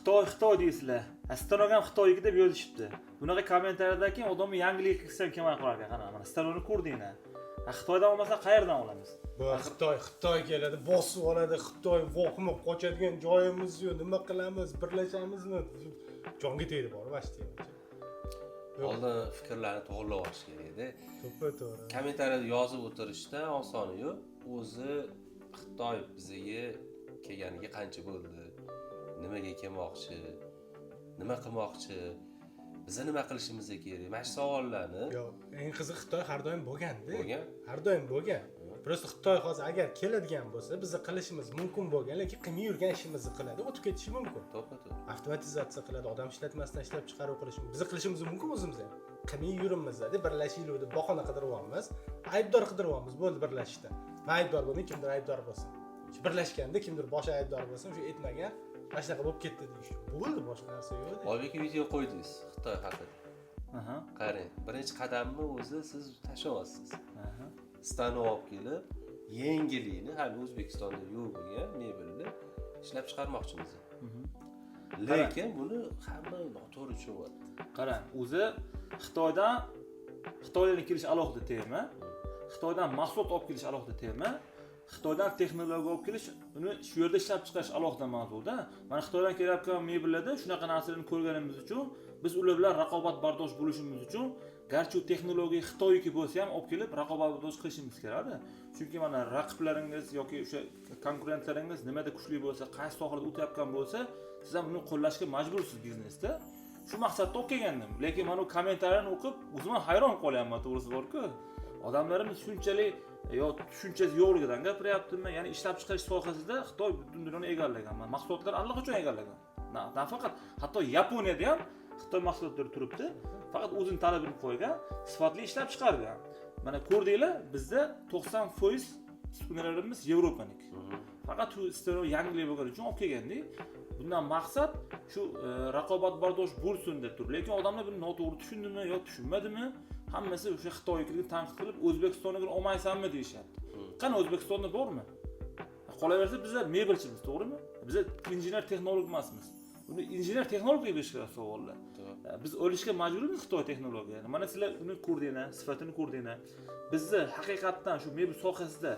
Xitoy deysizlar. Stanok ham Xitoyniki deb yozishibdi. Bunaqa kommentariyada keyin odamni yangilik qilsam kelmay qolar ekan. Qana, mana Stanokni ko'rdinglar. Xitoydan olmasa qayerdan olamiz? Bu Xitoy keladi, bosib oladi. Xitoy voqimi qochadigan joyimiz yo'q. Nima qilamiz? Birlashamizmi? Jonga tegdi bor, vashtiymcha. Oldin fikrlarni to'g'rilab olish kerak edi. To'g'ri. Kommentariyada yozib o'tirishda osoni yo'q. O'zi Xitoy bizga kelganiga qancha bo'ldi? Nimaga kelmoqchi? Nima qilmoqchi? Biz nima qilishimiz kerak? Mana shu savollarni. Yo'q, eng qiziq Xitoy har doim bo'lganda. Bo'lgan? Har doim bo'lgan. Prosta Xitoy hozir agar keladigan bo'lsa, biz qilishimiz mumkin bo'lgan, lekin qilmay yurgan ishimizni qiladi, o'tib ketishi mumkin. To'g'ri. Avtomatizatsiya qiladi, odam ishlatmasdan ishlab chiqarib qilish mumkin. Biz qilishimiz mumkin o'zimiz ham. Qilmay yurimiz deb birlashaylik deb bahona qidiryapmiz. Aybdor qidiryapmiz bo'ldi birlashishda. Men aybdor bo'lmay, kimdir aybdor bo'lsin. Shu birlashganda kimdir bosh aybdor bo'lsin, shu etmagan mana shunaqa bo'lib ketdi deyish. Bo'ldi, boshqa narsa yo'q. Oybek video qo'ydingiz Xitoy haqida. Qarang, birinchi qadamni o'zi siz tashlayapsiz. Stanok olib kelib, yengillikni hali O'zbekistonda yo'q bo'lgan mebelni ishlab chiqarmoqchimiz. Lekin buni hamma noto'g'ri tushunyapti. Qarang, o'zi Xitoydan kelish alohida tema, Xitoydan mahsulot olib kelish alohida tema, Xitoydan texnologiya olib kelish, uni shu yerda ishlab chiqarish alohida mavzuda. Mana Xitoydan kelayotgan mebellarda shunaqa narsalarni ko'rganimiz uchun biz ular bilan raqobatbardosh bo'lishimiz uchun garchi u texnologiya Xitoyniki bo'lsa ham olib kelib raqobatbardosh qilishimiz kerak. Chunki mana raqiblaringiz yoki o'sha konkurentlaringiz nimada kuchli bo'lsa, qaysi sohada o'tayotgan bo'lsa, siz ham uni qo'llashga majbursiz biznesda. Shu maqsadda olib kelgandim. Lekin mana u kommentarlarni o'qib, o'zim hayron qolyapman, to'g'risi bor-ku. Odamlarimiz shunchalik tushunchasi yo'qligidan gapiryaptimi? Ya'ni ishlab chiqarish sohasida Xitoy butun dunyoni egallagan. Mahsulotlar allaqachon egallagan. Nafaqat hatto Yaponiyada ham Xitoy mahsulotlari turibdi. Faqat o'zining talabini qo'ygan, sifatli ishlab chiqargan. Mana ko'rdinglar, bizda 90% uskunalarimiz Yevropaniki. Faqat u Stanok yangilik bo'lgani uchun olib kelgandik. Bundan maqsad shu raqobatbardosh bo'lsin deb turib. Lekin odamlar buni noto'g'ri tushundimi yo tushunmadimi? Hammasi o'sha Xitoynikini tanqid qilib, O'zbekistonnikini olmaysanmi deyishyapti. Qani O'zbekistonda bormi? Qolaversa bizlar mebelchimiz, to'g'rimi? Bizlar injener texnolog emasmiz. Uni injener texnolog deb eshitgan savollar. Biz olishga majburmiz Xitoy texnologiyani. Mana sizlar uni ko'rdinglar, sifatini ko'rdinglar. Bizni haqiqatan shu mebel sohasida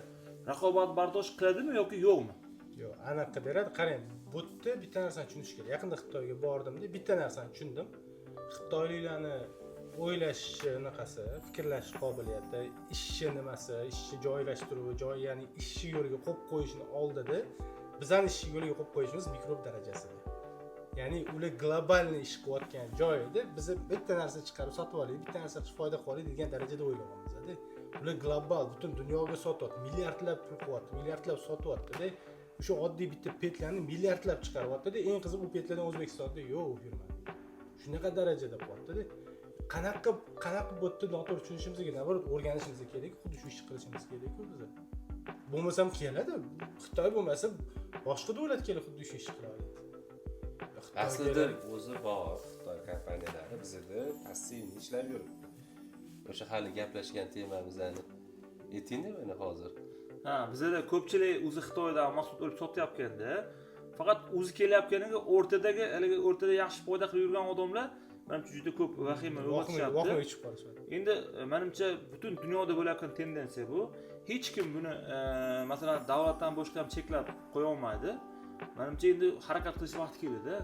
raqobatbardosh qiladimi yoki yo'qmi? Yo'q, aniq beradi. Qarang, bu yerda bitta narsani tushunish kerak. Yaqinda Xitoyga bordim-da, bitta narsani tushundim. Xitoyliklarni o'ylash naqasi, fikrlash qobiliyati, ishchi nimasi, ishchi joylashtiruvi, ya'ni ishchi yo'liga qo'yib qo'yishni oldida bizning ishchi yo'liga qo'yib qo'yishimiz mikrob darajasida. Ya'ni ular globalni ish qilayotgan joyda biz bitta narsa chiqarib sotib olaylik, bitta narsa qilib foyda qilaylik degan darajada o'ylayapmiz-da. Ular global butun dunyoga sotyapti, milliardlab pul qilyapti, milliardlab sotyapti-da. O'sha oddiy bitta petlarni milliardlab chiqaryapti-da. Eng qiziq u petlardan O'zbekistonda yo'q firma. Shunaqa darajada qilyapti-da. Qanaqa bu yerda noto'g'ri tushunishimiz kerak, nazorat o'rganishimiz kerak, xuddi shu ishni qilishimiz kerak-ku biz. Bo'lmasam keladi. Xitoy bo'lmasa boshqa davlat kelib xuddi shu ishni qiladi. Aslida o'zi bor Xitoy kompaniyalari bizda passivni ishlab yuribdi. O'sha hali gaplashgan temamizni aytingda mana hozir. Bizda ko'pchilik o'zi Xitoydan mahsulot olib sotyapganda, faqat o'zi kelyapganiga o'rtada yaxshi foyda qilib yurgan odamlar menimcha juda ko'p vahima uyg'otishyapti. Endi menimcha butun dunyoda bo'layotgan tendensiya bu. Hech kim buni masalan davlatdan boshqa ham cheklab qo'ya olmaydi. Menimcha endi harakat qilish vaqti keldi-da.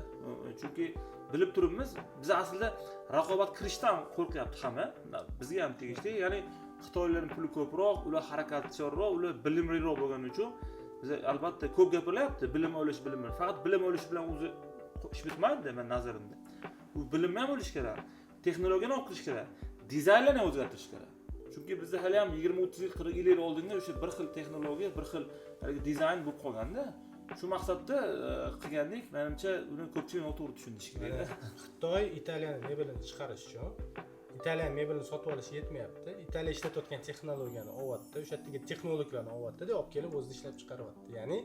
Chunki bilib turibmiz, biz aslida raqobat kirishdan qo'rqyapti hamma. Bizga ham tegishli. Ya'ni Xitoylarning puli ko'proq, ular harakatchanroq, ular bilimliroq bo'lgani uchun biz albatta ko'p gapirilyapti, bilim olish. Faqat bilim olish bilan o'zi ish bitmaydi men nazarimda. Bu bilimni ham olish kerak, texnologiyani olib kirish kerak, dizaynlarni o'zgartirish kerak. Chunki bizda hali ham 20-30 yil, 40 yil oldinga o'sha bir xil texnologiya, bir xil dizayn bo'lib qolganda, shu maqsadda qilgandik. Menimcha uni ko'pchilik noto'g'ri tushunishi kerak. Xitoy Italiyani mebelini chiqarish uchun Italiya mebelini sotib olish yetmayapti. Italiya ishlatayotgan texnologiyani olyapti, o'sha yerdagi texnologlarni olyapti-da, olib kelib o'zida ishlab chiqaryapti. Ya'ni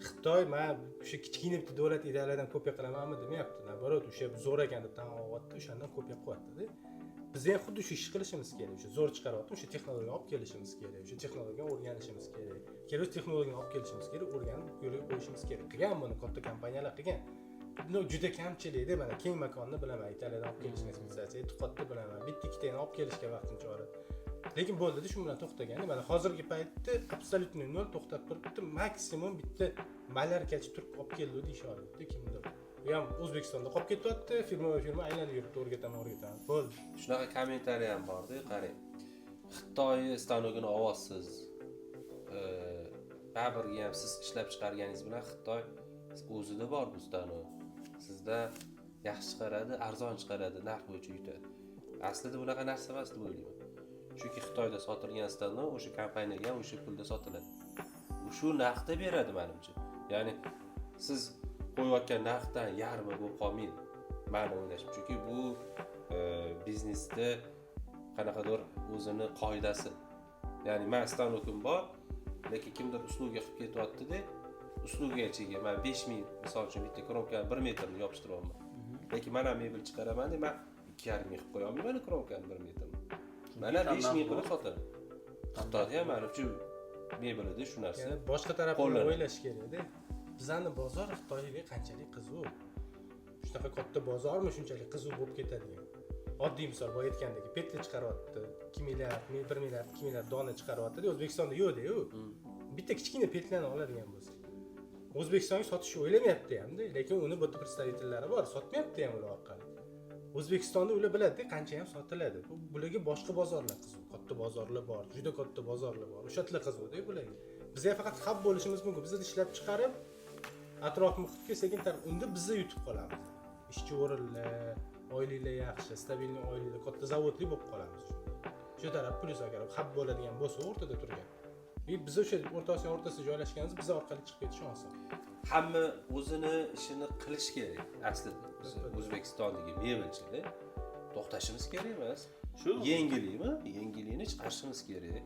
Xitoy men o'sha kichkina bitta davlat Italiyadan kopiya qilamanmi demayapti. Naborot, o'sha zo'r ekan deb tan olyapti, o'shandan kopiya qilyapti-da. Biz ham xuddi shu ishni qilishimiz kerak. O'sha zo'r chiqaryapti, o'sha texnologiyani olib kelishimiz kerak. O'sha texnologiyani o'rganishimiz kerak. Kerak texnologiyani olib kelishimiz kerak, o'rganib yo'lga qo'yishimiz kerak. Qilgan buni katta kompaniyalar qilgan. juda kamchilikda mana keng makonni bilaman, Italiyadan olib kelishni spesializatsiya, e'tiqodni bilaman. Bitta ikkitani olib kelishga vaqtincha oladi. Lekin bo'ldi-da, shu bilan to'xtagan. Mana hozirgi paytda absolyutni nol to'xtab turibdi. Maksimum bitta malarkachi turib olib keldi deyishyapti kimdir. Bu ham O'zbekistonda qolib ketyapti, firma aylanib yuribdi, o'rgataman. Bo'ldi. Shunaqa kommentariy ham bor-da, qarang. Xitoy stanogini olyapsiz. Baribir ham siz ishlab chiqarganingiz bilan Xitoy o'zida bor bu stanok. Sizda yaxshi chiqaradi, arzon chiqaradi, narx bo'yicha yutadi. Aslida bunaqa narsa emas deb o'ylayman. Chunki Xitoyda sotilgan stanok o'sha kompaniyaga ham o'sha pulda sotiladi. U shu narxda beradi menimcha. Ya'ni siz qo'yayotgan narxdan yarmi bo'lib qolmaydi. Meni o'ylashim. Chunki bu biznesda qanaqadir o'zini qoidasi. Ya'ni men stanokim bor, lekin kimdir usluga qilib ketyapti-da, uslugachiga men 5000 misol uchun bitta kromkani 1 metrni yopishtiryapman. Lekin men ham mebel chiqaraman deb men 2,5 ming qilib qo'yaman kromkani 1 metrni. Mana 5000 qilib sotaman. Xitoyda ham mana shu mebelida shu narsa. Ya'ni boshqa tarafni o'ylash kerak-da. Bizning bozor Xitoyga qanchalik qiziq. Shunaqa katta bozormi shunchalik qiziq bo'lib ketadigan. Oddiy misol boya aytgandek, petli chiqaryapti. 2 milliard, 1 milliard, 2 milliard dona chiqaryapti. O'zbekistonda yo'q-da-yu. Bitta kichkina petlani oladigan bo'lsa. O'zbekistonga sotishni o'ylamayapti ham-da, lekin uni bitta представительlari bor, sotmayapti ham ular orqali. O'zbekistonda ular biladi qancha ham sotiladi. Bularga boshqa bozorlar qiziq, katta bozorlar bor, juda katta bozorlar bor. O'shatlar qiziq-da bularga. Bizga faqat hab bo'lishimiz mumkin. Biz ishlab chiqarib, atrof muhitga sekin unda biz yutib qolamiz. Ishchi o'rinlar, oyliklar yaxshi, stabilni oyliklar, katta zavodli bo'lib qolamiz. Shu taraf plyus agar hab bo'ladigan bo'lsa o'rtada turgan. Biz o'sha O'rta Osiyo o'rtasida joylashganmiz, biz orqali chiqib ketish oson. Hamma o'zini ishini qilish kerak. Aslida biz O'zbekistondagi mebelchilar to'xtashimiz kerak emas. Shu yengillikni chiqarishimiz kerak.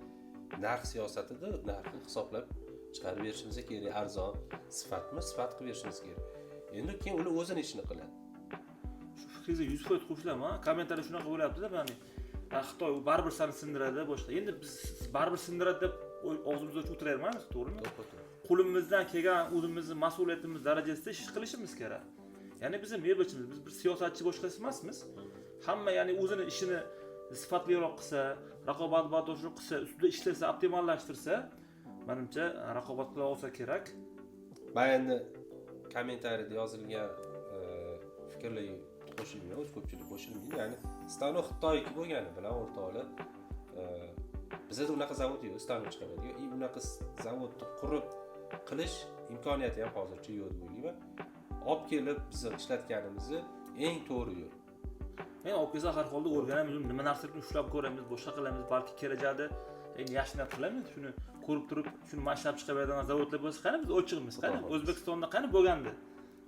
Narx siyosatida narxni hisoblab chiqarib berishimiz kerak. Arzon, sifat qilib berishimiz kerak. Endi keyin ular o'zini ishini qiladi. Shu fikringizga 100% qo'shilaman. Kommentariyada shunaqa bo'lyapti-da, ma'ni Xitoy baribir seni sindiradi boshqa. Endi biz baribir sindiradi deb og'zimizda o'tirayapmiz, to'g'rimi? Qo'limizdan kelgan o'zimizni mas'uliyatimiz darajasida ish qilishimiz kerak. Ya'ni biz mebelchimiz, biz bir siyosatchi boshqasi emasmiz. Hamma ya'ni o'zini ishini sifatliroq qilsa, raqobatbardoshroq qilsa, ustida ishlasa, optimallashtirsa, menimcha raqobat qila olsa kerak. Men endi kommentariyada yozilgan fikrlarga qo'shilmayman, o'z ko'pchilik qo'shilmaydi. Ya'ni stanok Xitoyniki bo'lgani bilan o'rtoqlar bizda unaqa zavod yo'q, stanok chiqaradigan. Unaqa zavodni qurib qilish imkoniyati ham hozircha yo'q deb o'ylayman. Olib kelib biz ishlatganimizni eng to'g'ri yo'l. Men olib kelsa har holda o'rganamiz, nima narsani ushlab ko'ramiz, boshqa qilamiz, balki kelajakda eng yaxshi narsa qilamiz. Shuni ko'rib turib, shuni mashlab chiqaradigan zavodlar bo'lsa, qani biz ochiqmiz, qani O'zbekistonda qani bo'lgandi.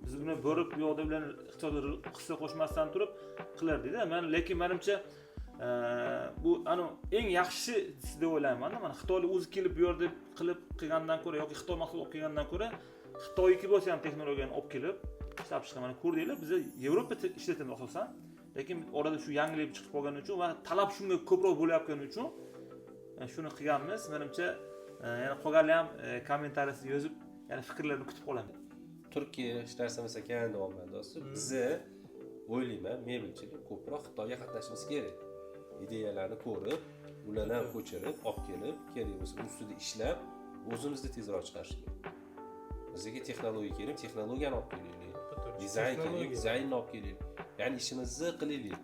Biz buni borib yo'qda bilan iqtisodiy hissa qo'shmasdan turib qilardida. Lekin menimcha bu eng yaxshi deb o'ylayman. Mana Xitoylik o'zi kelib bu yerda qilib qilgandan ko'ra yoki Xitoy mahsulot olib kelgandan ko'ra Xitoyniki bo'lsa ham texnologiyani olib kelib ishlab chiqarmani ko'rdinglar. Biz Yevropada ishlatamiz asosan. Lekin orada shu yangilik chiqib qolgani uchun va talab shunga ko'proq bo'layotgani uchun shuni qilganmiz. Menimcha yana qolganlar ham kommentariyada yozib, yana fikrlarini kutib qolaman. Turkiya hech narsa emas ekan deyapman do'stlar. Bizni o'ylayman, mebelchilik ko'proq Xitoyga qatnashimiz kerak. Ideyalarni ko'rib, ularni ham ko'chirib, olib kelib, kerak bo'lsa ustida ishlab, o'zimizni tezroq chiqarish kerak. Bizga texnologiya kerak, texnologiyani olib kelaylik. Dizayn kerak, dizaynni olib kelaylik. Ya'ni ishimizni qilaylik.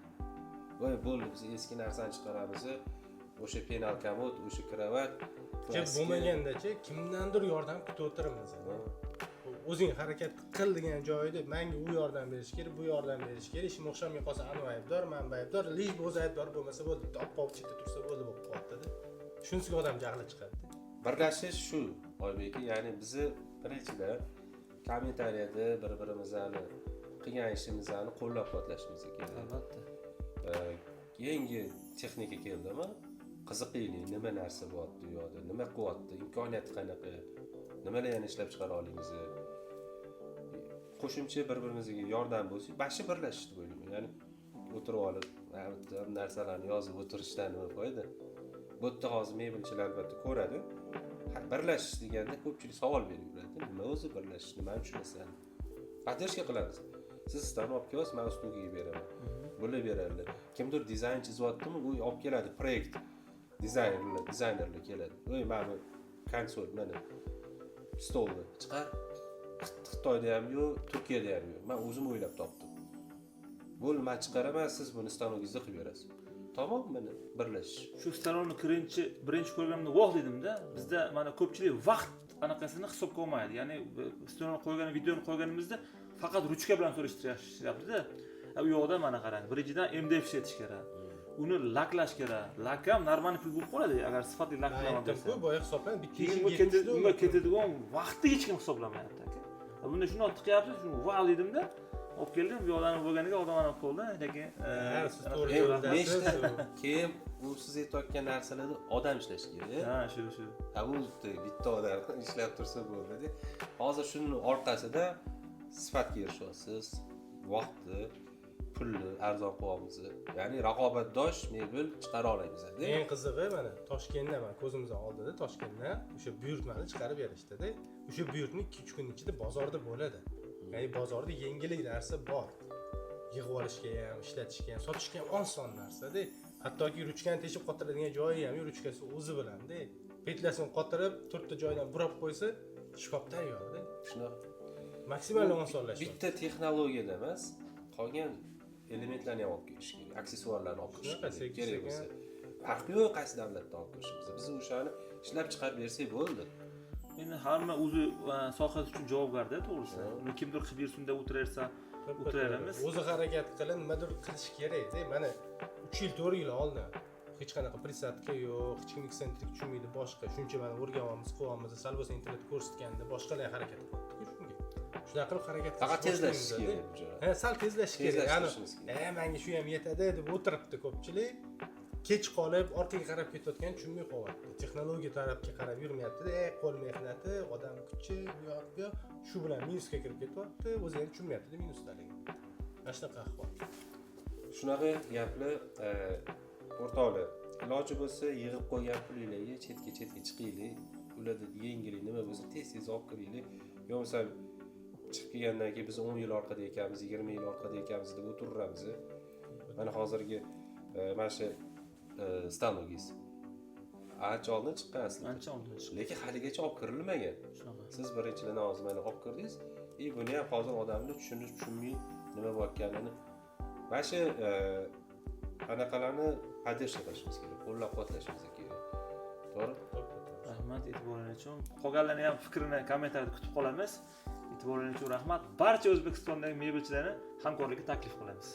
Voy bo'ldi, biz eski narsani chiqaramiz. O'sha penal komod, o'sha kravat, bo'lmagandachi kimdandir yordam kutib o'tiramiz. O'zing harakat qil degan joyda menga u yordam berish kerak, bu yordam berish kerak. Ishim o'xshamay qolsa anu aybdor, men aybdor, lish o'zi aybdor bo'lmasa bo'ldi, olib chetda tursa bo'ldi bo'lib qoladi-da. Shunisiga odam jahli chiqadi. Birlashish shu, Oybek, ya'ni bizni birinchidan kommentariyada bir-birimizni qilgan ishimizni qo'llab-quvvatlashimiz kerak. Albatta. Yangi texnika keldimi? Qiziqaylik, nima narsa bo'lyapti bu yerda, nima qilyapti, imkoniyati qanaqa, nimalarni ishlab chiqara olamiz. Qo'shimcha bir-birimizga yordam bo'lsa, bashi birlashish deb o'ylayman. Ya'ni o'tirib olib, narsalarni yozib o'tirishdan nima foyda? Bu yerda hozir mebelchilar albatta ko'radi. Birlashish deganda ko'pchilik savol beraveradi. Nima o'zi birlashish, nima tushunasizlar? Поддержка qilamiz. Siz stol olib kelasiz, men uslugiga beraman. Bo'lib beradilar. Kimdir dizayn chizyaptimi, u olib keladi, proyekt dizaynerlar keladi. Voy, mana bu konsol, mana stolni chiqar. Xitoyda ham yo'q, Turkiyada ham yo'q. Men o'zim o'ylab topdim. Bo'ldi, men chiqaraman, siz buni stolingizda qilib berasiz. Tamom, mana birlashish. Shu stolni birinchi ko'rganimda voh dedimda, bizda mana ko'pchilik vaqt anaqasini hisobga olmaydi. Ya'ni stolni qo'ygan, videoni qo'yganimizda faqat ruchka bilan so'rashtiryapti-da. U yoqda mana qarang, birinchidan MDF etish kerak. Uni laklash kerak. Lak ham normal pul bo'lib qoladi agar sifatli lak bilan aytdim-ku, boya hisoblang, bitta unga ketadigan vaqtni hech kim hisoblamayapti aka. Bunda shuni olib tiqyapsiz, shuni voh dedimda, olib keldim, bu yoqdan bo'lganiga odam ana qoldi, lekin siz to'g'ri yo'ldasiz. Keyin u siz aytayotgan narsalarni odam ishlash kerak. Ha, shu. Bu bitta odam ishlab tursa bo'ladi. Hozir shuni orqasida sifatga erishyapsiz, vaqtni, pulni arzon qilyapmiz. Ya'ni raqobatdosh mebel chiqara olamiz-da. Eng qizig'i mana Toshkentda, mana ko'zimizning oldida Toshkentda o'sha buyurtmani chiqarib berishdi-da. O'sha buyurtma 2-3 kun ichida bozorda bo'ladi. Ya'ni bozorda yengillik narsa bor. Yig'ib olishga ham, ishlatishga ham, sotishga ham oson narsa-da. Hattoki ruchkani teshib qotiradigan joyi ham ruchkasi o'zi bilan-da. Petlasini qotirib, 4 ta joydan burab qo'ysa, shkop tayyor-da. Shunaqa. Maksimal osonlashish. Bitta texnologiyada emas, qolgan elementlarni ham olib kelish kerak, aksessuarlarni olib kelish kerak bo'lsa. Farqi yo'q qaysi davlatdan olib kelishimiz. Biz o'shani ishlab chiqarib bersak bo'ldi. Endi hamma o'zi sohasi uchun javobgar-da, to'g'risi. Uni kimdir qilib bersin deb o'tiraveramiz. O'zi harakat qilib, nimadir qilish kerak-da. Mana 3 yil, 4 yil oldin hech qanaqa prisadka yo'q, hech kim eksentrik tushunmaydi, boshqa. Shuncha mana o'rganyapmiz, qilyapmiz, sal bo'lsa internet ko'rsatganda boshqalar harakat qilyapti-ku shunga. Shunaqa qilib harakat qilish. Faqat tezlashish kerak bu joyda. Ha, sal tezlash kerak. Ya'ni, menga shu ham yetadi deb o'tiribdi ko'pchilik. Kech qolib, orqaga qarab ketayotgan tushunmay qolyapti. Texnologiya tarafga qarab yurmayapti-da, qo'l mehnati, odam kuchi, bu yoqqa shu bilan minusga kirib ketyapti, o'zi ham tushunmayapti-da minusdaligini. Mana shunaqa ahvol. Shunaqa gaplar o'rtoqlar, iloji bo'lsa yig'ib qo'ygan pulinglarga chetga chiqaylik. Ularda yangilik nima bo'lsa tez olib kiraylik. Yo'qsa chiqib kelgandan keyin biz 10 yil orqada ekanmiz, 20 yil orqada ekanmiz deb o'tiramiz. Mana hozirgi mana shu stanogis ancha oldin chiqqan aslida. Ancha oldin chiqqan. Lekin haligacha olib kirilmagan. Shunaqa. Siz birinchidan hozir mana olib kirdingiz. Buni ham hozir odamlar tushunmay nima bo'layotganini. Mana shu anaqalarni podдержка qilishimiz kerak, qo'llab-quvvatlashimiz kerak. To'g'ri? Rahmat e'tiboringiz uchun. Qolganlarni ham fikrini kommentariyada kutib qolamiz. E'tiboringiz uchun rahmat. Barcha O'zbekistondagi mebelchilarni hamkorlikka taklif qilamiz.